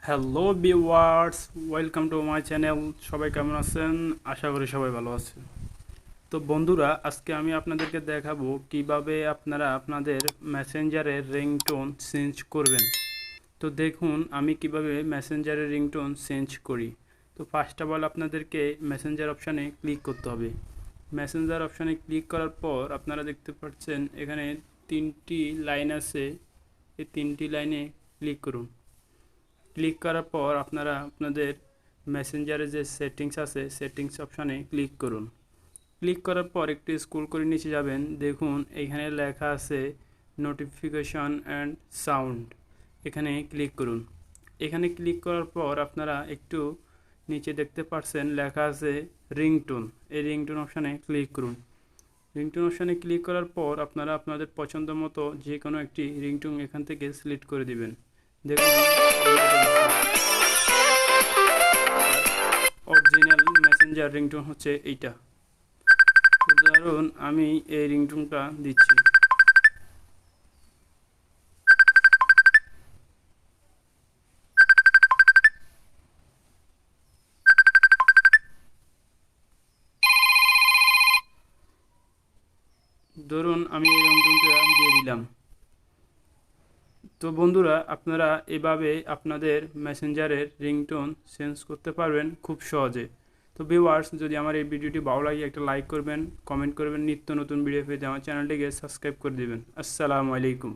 Hello viewers, welcome to my channel. সবাই কেমন আছেন? আশা করি সবাই ভালো আছেন। তো বন্ধুরা, আজকে আমি আপনাদেরকে দেখাবো কিভাবে আপনারা আপনাদের মেসেঞ্জারের রিংটোন চেঞ্জ করবেন। তো দেখুন আমি কিভাবে মেসেঞ্জারের রিংটোন চেঞ্জ করি। তো ফার্স্ট অফ অল আপনাদেরকে মেসেঞ্জার অপশানে ক্লিক করতে হবে। মেসেঞ্জার অপশানে ক্লিক করার পর আপনারা দেখতে পাচ্ছেন এখানে তিনটি লাইন আছে। এই তিনটি লাইনে ক্লিক করুন। ক্লিক করার পর আপনারা আপনাদের মেসেঞ্জারে যে সেটিংস আছে সেটিংস অপশানে ক্লিক করুন। ক্লিক করার পর একটু স্ক্রল করে নিচে যাবেন, দেখুন এইখানে লেখা আছে নোটিফিকেশন অ্যান্ড সাউন্ড। এখানে ক্লিক করুন। এখানে ক্লিক করার পর আপনারা একটু নিচে দেখতে পাচ্ছেন লেখা আছে রিংটোন। এই রিংটোন অপশানে ক্লিক করুন। রিংটোন অপশানে ক্লিক করার পর আপনারা আপনাদের পছন্দ মতো যে কোনো একটি রিংটোন এখান থেকে সিলেক্ট করে দিবেন। দেখুন অরিজিনাল মেসেঞ্জার রিংটোন হচ্ছে এইটা। উদাহরণ আমি এই রিংটোনটা দিচ্ছি। ধরুন আমি এই রিংটোনটা দিয়ে দিলাম। তো বন্ধুরা, আপনারা এভাবে আপনাদের মেসেঞ্জারের রিংটোন চেঞ্জ করতে পারবেন খুব সহজে। তো ভিউয়ার্স, যদি আমার এই ভিডিওটি ভালো লাগে একটা লাইক করবেন, কমেন্ট করবেন, নিত্য নতুন ভিডিও পেতে আমার চ্যানেলটিকে সাবস্ক্রাইব করে দেবেন। আসসালামু আলাইকুম।